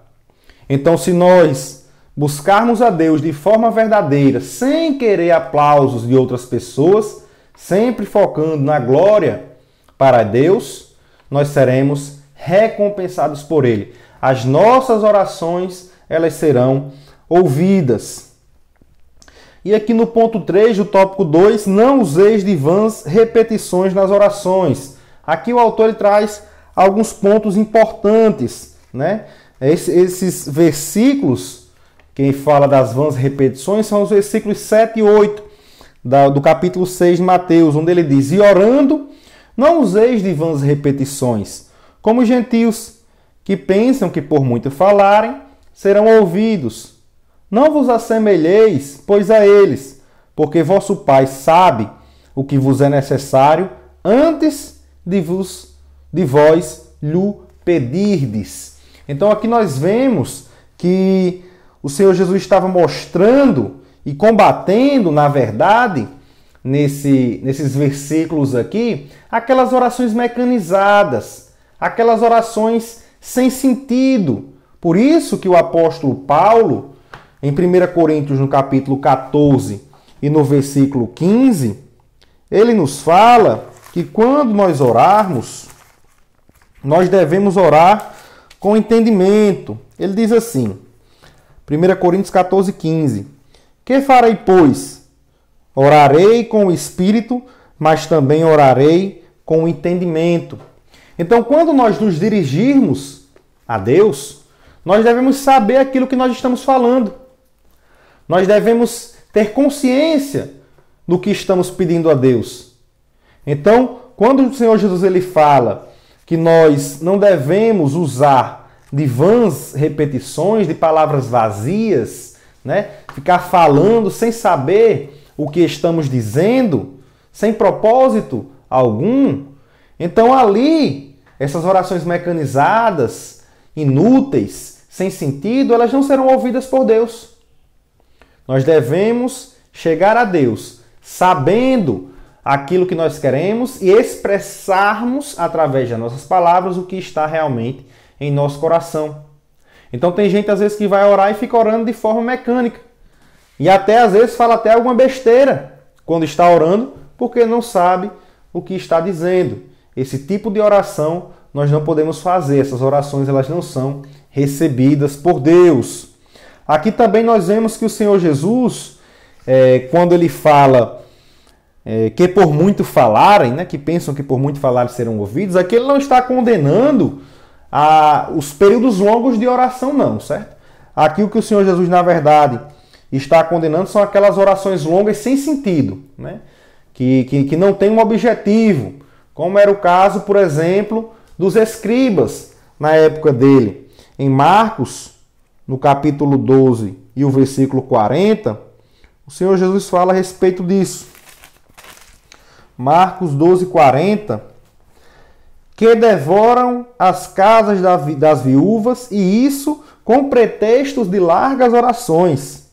Então se nós buscarmos a Deus de forma verdadeira, sem querer aplausos de outras pessoas, sempre focando na glória para Deus, nós seremos recompensados por Ele. As nossas orações, elas serão ouvidas. E aqui no ponto 3 do tópico 2, não useis de vãs repetições nas orações. Aqui o autor ele traz alguns pontos importantes, né? Esses versículos, quem fala das vãs repetições, são os versículos 7 e 8 do capítulo 6 de Mateus, onde ele diz, e orando, não useis de vãs repetições, como os gentios, que pensam que por muito falarem, serão ouvidos. Não vos assemelheis, pois a eles, porque vosso Pai sabe o que vos é necessário antes de vós lhe pedirdes. Então aqui nós vemos que o Senhor Jesus estava mostrando e combatendo, na verdade, nesses versículos aqui, aquelas orações mecanizadas, aquelas orações sem sentido. Por isso que o apóstolo Paulo, em 1 Coríntios, no capítulo 14 e no versículo 15, ele nos fala que quando nós orarmos, nós devemos orar com entendimento. Ele diz assim, 1 Coríntios 14, 15, que farei, pois? Orarei com o Espírito, mas também orarei com o entendimento. Então, quando nós nos dirigirmos a Deus, nós devemos saber aquilo que nós estamos falando. Nós devemos ter consciência do que estamos pedindo a Deus. Então, quando o Senhor Jesus ele fala que nós não devemos usar de vãs repetições, de palavras vazias, né? Ficar falando sem saber o que estamos dizendo, sem propósito algum. Então ali, essas orações mecanizadas, inúteis, sem sentido, elas não serão ouvidas por Deus. Nós devemos chegar a Deus sabendo aquilo que nós queremos e expressarmos através das nossas palavras o que está realmente em nosso coração. Então tem gente às vezes que vai orar e fica orando de forma mecânica. E até às vezes fala até alguma besteira quando está orando, porque não sabe o que está dizendo. Esse tipo de oração nós não podemos fazer. Essas orações elas não são recebidas por Deus. Aqui também nós vemos que o Senhor Jesus, quando ele fala que por muito falarem, né, que pensam que por muito falarem serão ouvidos, aqui ele não está condenando os períodos longos de oração, não, certo? Aqui o que o Senhor Jesus, na verdade, está condenando são aquelas orações longas sem sentido, né? Que não tem um objetivo, como era o caso, por exemplo, dos escribas na época dele. Em Marcos, no capítulo 12 e o versículo 40, o Senhor Jesus fala a respeito disso. Marcos 12, 40, que devoram as casas das viúvas, e isso com pretextos de largas orações.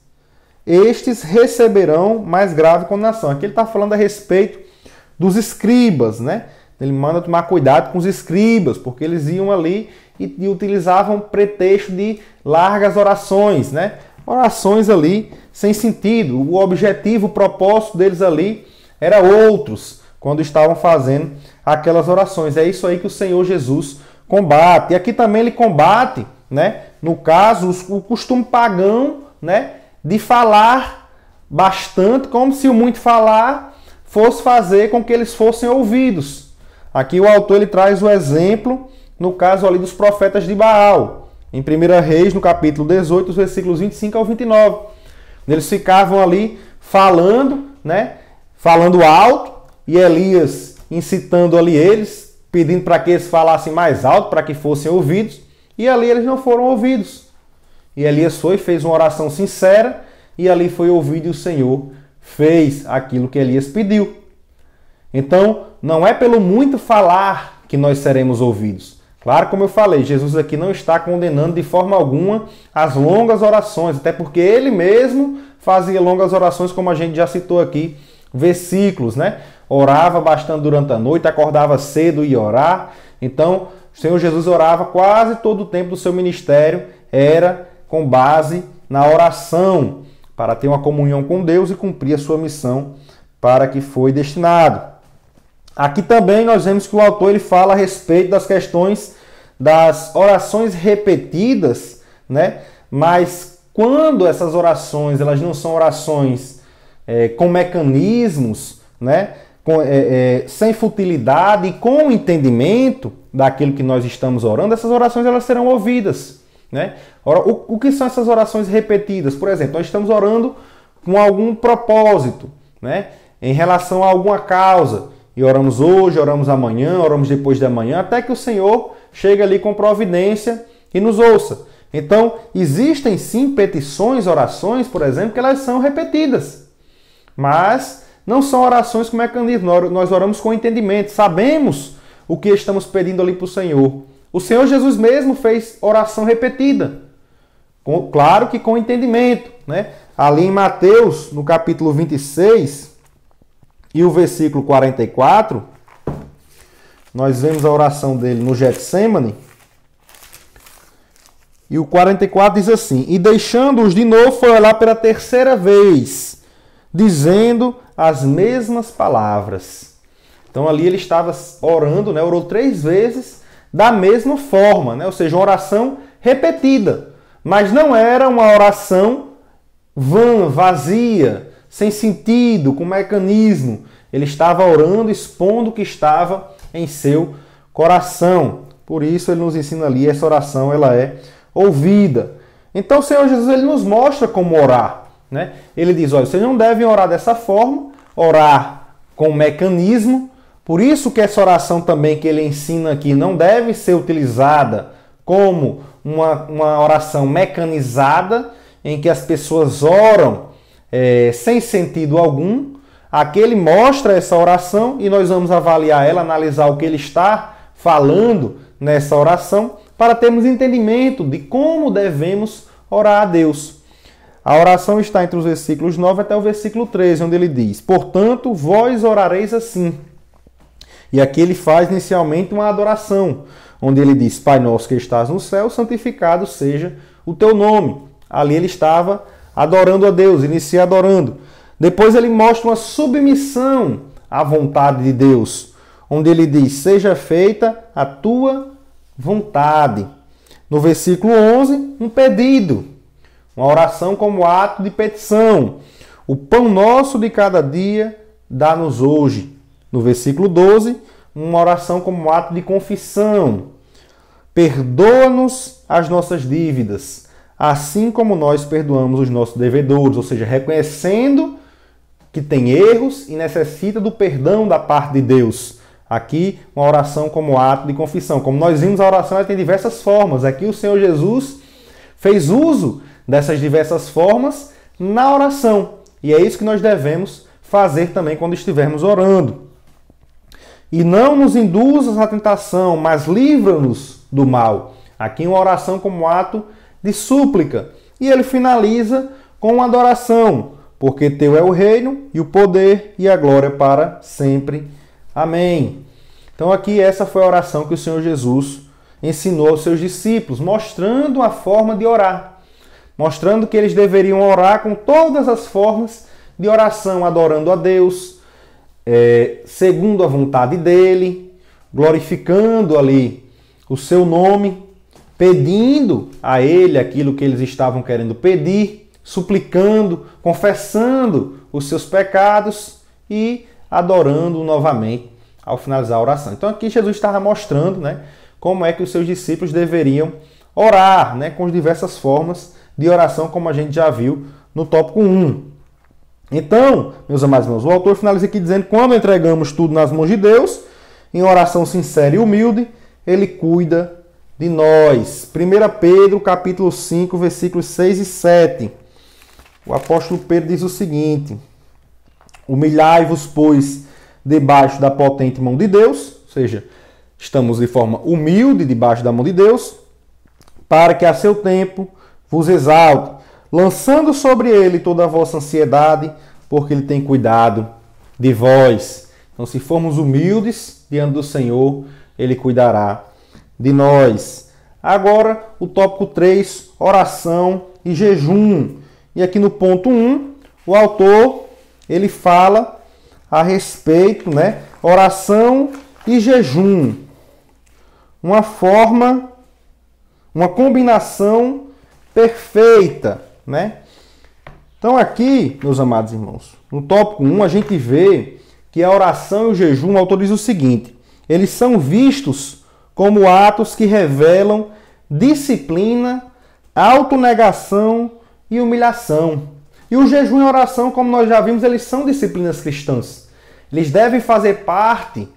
Estes receberão mais grave condenação. Aqui ele está falando a respeito dos escribas, né? Ele manda tomar cuidado com os escribas, porque eles iam ali e utilizavam pretexto de largas orações, né? Orações ali sem sentido. O objetivo, o propósito deles ali era outros, quando estavam fazendo aquelas orações. É isso aí que o Senhor Jesus combate. E aqui também ele combate, né? No caso, o costume pagão, né? De falar bastante, como se o muito falar fosse fazer com que eles fossem ouvidos. Aqui o autor ele traz o exemplo, no caso ali dos profetas de Baal, em 1 Reis, no capítulo 18, os versículos 25 ao 29. Eles ficavam ali falando, né? Falando alto, e Elias incitando ali eles, pedindo para que eles falassem mais alto, para que fossem ouvidos, e ali eles não foram ouvidos. E Elias foi, fez uma oração sincera, e ali foi ouvido e o Senhor fez aquilo que Elias pediu. Então, não é pelo muito falar que nós seremos ouvidos. Claro, como eu falei, Jesus aqui não está condenando de forma alguma as longas orações, até porque ele mesmo fazia longas orações, como a gente já citou aqui, versículos, né? Orava bastante durante a noite, acordava cedo e ia orar. Então, o Senhor Jesus orava quase todo o tempo do seu ministério, era com base na oração, para ter uma comunhão com Deus e cumprir a sua missão para que foi destinado. Aqui também nós vemos que o autor ele fala a respeito das questões das orações repetidas, né? Mas quando essas orações elas não são orações com mecanismos, né? Sem futilidade e com entendimento daquilo que nós estamos orando, essas orações elas serão ouvidas, né? O que são essas orações repetidas? Por exemplo, nós estamos orando com algum propósito, né? Em relação a alguma causa. E oramos hoje, oramos amanhã, oramos depois de amanhã, até que o Senhor chegue ali com providência e nos ouça. Então, existem sim petições, orações, por exemplo, que elas são repetidas. Mas não são orações com mecanismo, nós oramos com entendimento, sabemos o que estamos pedindo ali para o Senhor. O Senhor Jesus mesmo fez oração repetida, claro que com entendimento, né? Ali em Mateus, no capítulo 26, e o versículo 44, nós vemos a oração dele no Getsêmani. E o 44 diz assim: E deixando-os de novo, foi lá pela terceira vez, dizendo as mesmas palavras. Então ali ele estava orando, né? Orou 3 vezes da mesma forma, né? Ou seja, uma oração repetida. Mas não era uma oração vã, vazia, sem sentido, com mecanismo. Ele estava orando, expondo o que estava em seu coração. Por isso ele nos ensina ali, essa oração ela é ouvida. Então o Senhor Jesus ele nos mostra como orar, né? Ele diz, olha, vocês não devem orar dessa forma, orar com mecanismo. Por isso que essa oração também que ele ensina aqui não deve ser utilizada como uma oração mecanizada, em que as pessoas oram sem sentido algum. Aqui ele mostra essa oração e nós vamos avaliar ela, analisar o que ele está falando nessa oração, para termos entendimento de como devemos orar a Deus. A oração está entre os versículos 9 até o versículo 13, onde ele diz: Portanto, vós orareis assim. E aqui ele faz inicialmente uma adoração, onde ele diz: Pai nosso que estás no céu, santificado seja o teu nome. Ali ele estava adorando a Deus, inicia adorando. Depois ele mostra uma submissão à vontade de Deus, onde ele diz: Seja feita a tua vontade. No versículo 11, um pedido, uma oração como ato de petição. O pão nosso de cada dia dá-nos hoje. No versículo 12, uma oração como ato de confissão. Perdoa-nos as nossas dívidas, assim como nós perdoamos os nossos devedores. Ou seja, reconhecendo que tem erros e necessita do perdão da parte de Deus. Aqui, uma oração como ato de confissão. Como nós vimos, a oração tem diversas formas. Aqui o Senhor Jesus fez uso dessas diversas formas na oração. E é isso que nós devemos fazer também quando estivermos orando. E não nos induzas à tentação, mas livra-nos do mal. Aqui uma oração como ato de súplica. E ele finaliza com uma adoração. Porque teu é o reino e o poder e a glória para sempre. Amém. Então aqui essa foi a oração que o Senhor Jesus ensinou aos seus discípulos, mostrando a forma de orar. Mostrando que eles deveriam orar com todas as formas de oração, adorando a Deus, segundo a vontade dele, glorificando ali o seu nome, pedindo a ele aquilo que eles estavam querendo pedir, suplicando, confessando os seus pecados e adorando novamente ao finalizar a oração. Então aqui Jesus estava mostrando, né, como é que os seus discípulos deveriam orar, né, com as diversas formas de oração, como a gente já viu no tópico 1. Então, meus amados irmãos, o autor finaliza aqui dizendo: quando entregamos tudo nas mãos de Deus, em oração sincera e humilde, ele cuida de nós. 1 Pedro, capítulo 5, versículos 6 e 7. O apóstolo Pedro diz o seguinte: humilhai-vos, pois, debaixo da potente mão de Deus, ou seja, estamos de forma humilde debaixo da mão de Deus, para que a seu tempo vos exalte, lançando sobre ele toda a vossa ansiedade, porque ele tem cuidado de vós. Então, se formos humildes diante do Senhor, ele cuidará de nós. Agora, o tópico 3, oração e jejum. E aqui no ponto 1, o autor, ele fala a respeito, oração e jejum. Uma combinação perfeita, Então aqui, meus amados irmãos, no tópico 1, a gente vê que a oração e o jejum, o autor diz o seguinte: eles são vistos como atos que revelam disciplina, autonegação e humilhação. E o jejum e a oração, como nós já vimos, eles são disciplinas cristãs. Eles devem fazer parte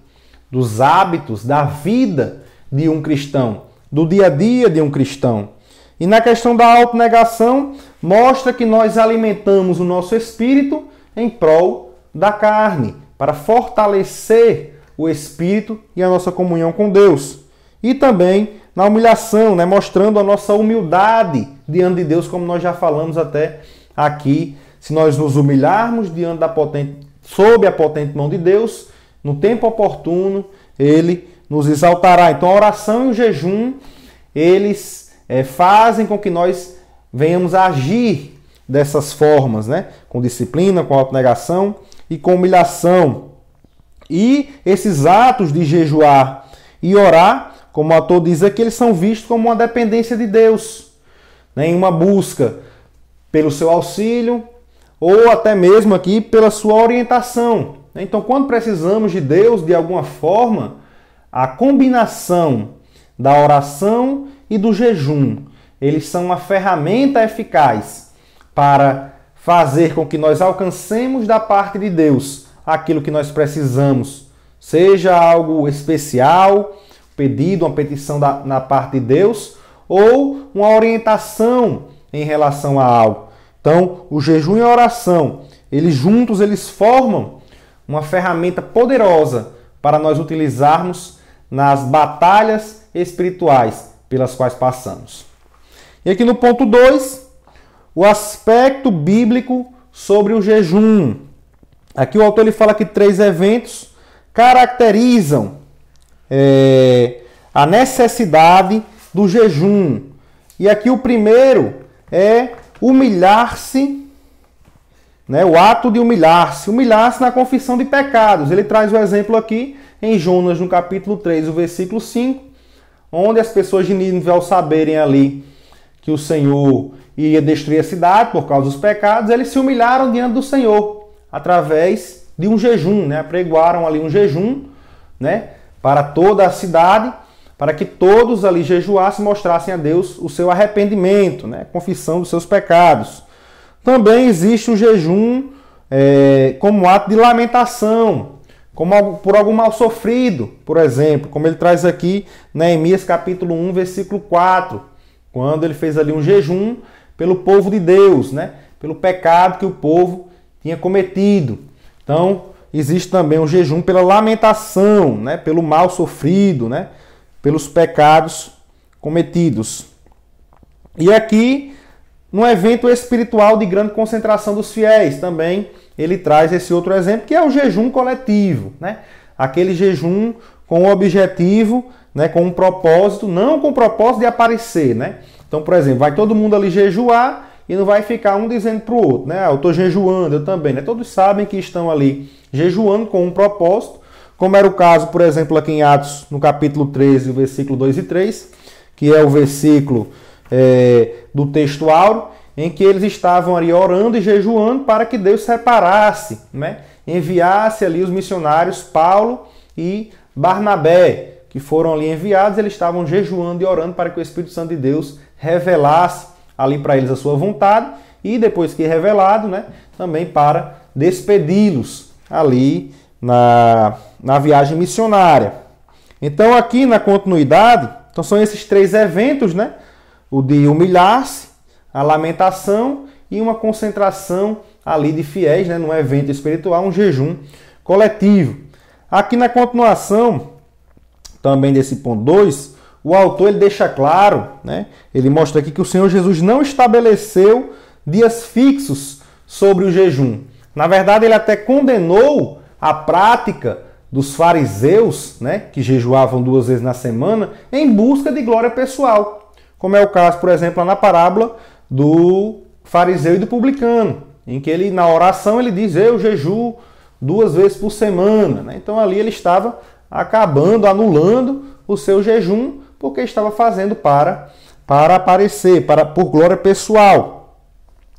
dos hábitos, da vida de um cristão, do dia a dia de um cristão. E na questão da autonegação, mostra que nós alimentamos o nosso espírito em prol da carne, para fortalecer o espírito e a nossa comunhão com Deus. E também na humilhação, mostrando a nossa humildade diante de Deus, como nós já falamos até aqui. Se nós nos humilharmos diante sob a potente mão de Deus, no tempo oportuno, Ele nos exaltará. Então a oração e o jejum, eles fazem com que nós venhamos a agir dessas formas, com disciplina, com autonegação e com humilhação. E esses atos de jejuar e orar, como o autor diz aqui, eles são vistos como uma dependência de Deus, em uma busca pelo seu auxílio ou até mesmo aqui pela sua orientação. Então, quando precisamos de Deus, de alguma forma, a combinação da oração e do jejum, eles são uma ferramenta eficaz para fazer com que nós alcancemos da parte de Deus aquilo que nós precisamos, seja algo especial, pedido, uma petição na parte de Deus, ou uma orientação em relação a algo. Então, o jejum e a oração, eles juntos, eles formam uma ferramenta poderosa para nós utilizarmos nas batalhas espirituais pelas quais passamos. E aqui no ponto 2, o aspecto bíblico sobre o jejum. Aqui o autor ele fala que 3 eventos caracterizam a necessidade do jejum. E aqui o primeiro é humilhar-se, o ato de humilhar-se na confissão de pecados. Ele traz o exemplo aqui em Jonas, no capítulo 3, o versículo 5, onde as pessoas de Nínive, ao saberem ali que o Senhor ia destruir a cidade por causa dos pecados, eles se humilharam diante do Senhor, através de um jejum, apregoaram ali um jejum, para toda a cidade, para que todos ali jejuassem e mostrassem a Deus o seu arrependimento, confissão dos seus pecados. Também existe o jejum como ato de lamentação, como por algum mal sofrido, por exemplo, como ele traz aqui, Neemias capítulo 1, versículo 4, quando ele fez ali um jejum pelo povo de Deus, pelo pecado que o povo tinha cometido. Então, existe também um jejum pela lamentação, pelo mal sofrido, pelos pecados cometidos. E aqui, num evento espiritual de grande concentração dos fiéis, também ele traz esse outro exemplo, que é o jejum coletivo, aquele jejum com o objetivo, com um propósito, não com o propósito de aparecer, Então, por exemplo, vai todo mundo ali jejuar e não vai ficar um dizendo para o outro, eu estou jejuando, eu também, Todos sabem que estão ali jejuando com um propósito, como era o caso, por exemplo, aqui em Atos, no capítulo 13, o versículo 2 e 3, que é o versículo do texto áureo, em que eles estavam ali orando e jejuando para que Deus separasse, enviasse ali os missionários Paulo e Barnabé, que foram ali enviados. Eles estavam jejuando e orando para que o Espírito Santo de Deus revelasse ali para eles a sua vontade e, depois que revelado, também para despedi-los ali na viagem missionária. Então aqui na continuidade, então são esses três eventos, né? O de humilhar-se, a lamentação e uma concentração ali de fiéis, né? Num evento espiritual, um jejum coletivo. Aqui na continuação, também desse ponto 2, o autor ele deixa claro, né? Ele mostra aqui que o Senhor Jesus não estabeleceu dias fixos sobre o jejum. Na verdade, ele até condenou a prática dos fariseus, né, que jejuavam 2 vezes na semana, em busca de glória pessoal. Como é o caso, por exemplo, na parábola do fariseu e do publicano, em que ele, na oração, ele diz, eu jejuo 2 vezes por semana. Né? Então ali ele estava acabando, anulando o seu jejum, porque estava fazendo para aparecer, por glória pessoal.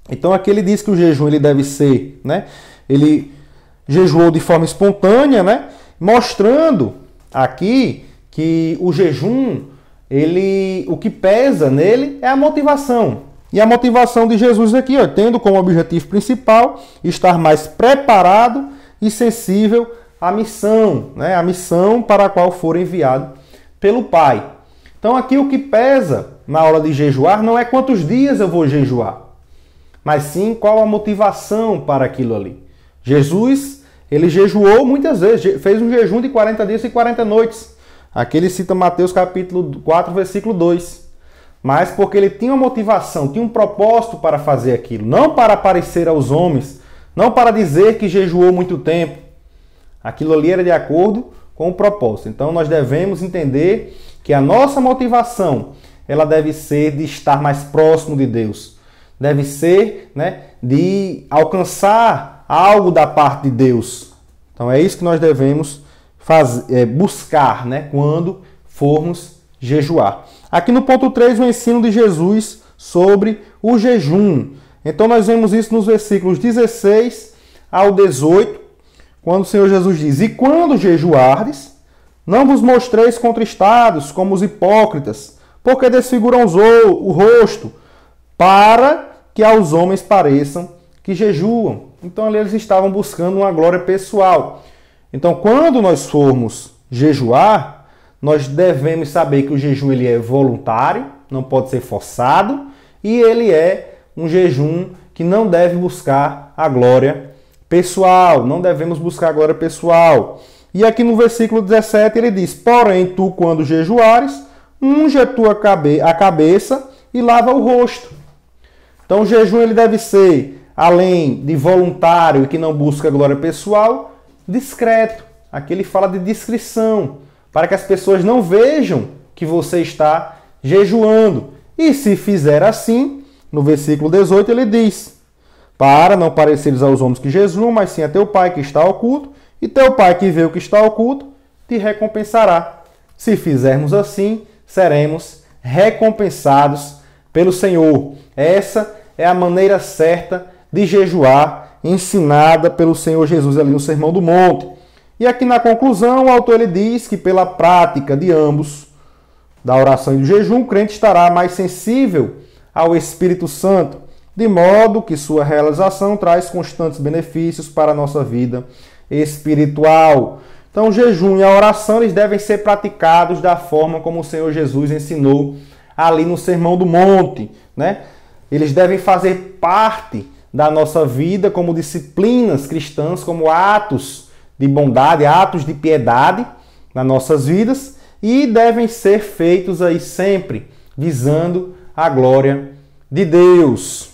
Então aqui ele diz que o jejum ele deve ser, né? Ele jejuou de forma espontânea, né? Mostrando aqui que o jejum, o que pesa nele é a motivação. E a motivação de Jesus aqui, ó, tendo como objetivo principal estar mais preparado e sensível à missão, né? A missão para a qual for enviado pelo Pai. Então aqui o que pesa na hora de jejuar não é quantos dias eu vou jejuar, mas sim qual a motivação para aquilo ali. Jesus, ele jejuou muitas vezes, fez um jejum de 40 dias e 40 noites. Aqui ele cita Mateus capítulo 4, versículo 2. Mas porque ele tinha uma motivação, tinha um propósito para fazer aquilo. Não para aparecer aos homens, não para dizer que jejuou muito tempo. Aquilo ali era de acordo com o propósito. Então nós devemos entender que a nossa motivação, ela deve ser de estar mais próximo de Deus. Deve ser, né, de alcançar algo da parte de Deus. Então é isso que nós devemos buscar, né, quando formos jejuar. Aqui no ponto 3, o ensino de Jesus sobre o jejum. Então nós vemos isso nos versículos 16 ao 18, quando o Senhor Jesus diz, e quando jejuardes, não vos mostreis contristados como os hipócritas, porque desfiguram o rosto, para que aos homens pareçam que jejuam. Então ali eles estavam buscando uma glória pessoal. Então quando nós formos jejuar, nós devemos saber que o jejum ele é voluntário, não pode ser forçado, e ele é um jejum que não deve buscar a glória pessoal, não devemos buscar a glória pessoal. E aqui no versículo 17 ele diz, porém tu quando jejuares, unge a tua a cabeça e lava o rosto. Então o jejum ele deve ser, além de voluntário e que não busca a glória pessoal, discreto. Aqui ele fala de discrição, para que as pessoas não vejam que você está jejuando. E se fizer assim, no versículo 18 ele diz, para não pareceres aos homens que jejuam, mas sim a teu Pai que está oculto, e teu Pai que vê o que está oculto, te recompensará. Se fizermos assim, seremos recompensados pelo Senhor. Essa é a maneira certa de jejuar, ensinada pelo Senhor Jesus ali no Sermão do Monte. E aqui na conclusão, o autor ele diz que pela prática de ambos, da oração e do jejum, o crente estará mais sensível ao Espírito Santo, de modo que sua realização traz constantes benefícios para a nossa vida espiritual. Então o jejum e a oração eles devem ser praticados da forma como o Senhor Jesus ensinou ali no Sermão do Monte, né? Eles devem fazer parte da nossa vida como disciplinas cristãs, como atos de bondade, atos de piedade nas nossas vidas e devem ser feitos aí sempre visando a glória de Deus.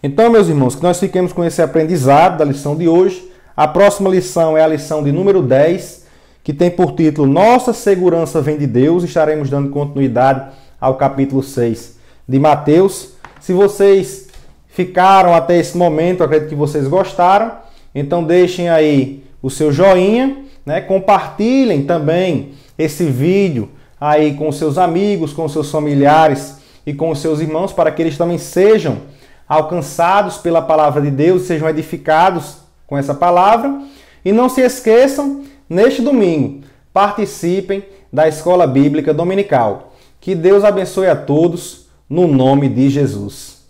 Então, meus irmãos, que nós fiquemos com esse aprendizado da lição de hoje. A próxima lição é a lição de número 10, que tem por título Nossa Segurança Vem de Deus. Estaremos dando continuidade ao capítulo 6 de Mateus. Se vocês ficaram até esse momento, acredito que vocês gostaram, então deixem aí o seu joinha, né? Compartilhem também esse vídeo aí com seus amigos, com seus familiares e com os seus irmãos, para que eles também sejam alcançados pela palavra de Deus, sejam edificados com essa palavra. E não se esqueçam, neste domingo, participem da Escola Bíblica Dominical. Que Deus abençoe a todos, no nome de Jesus.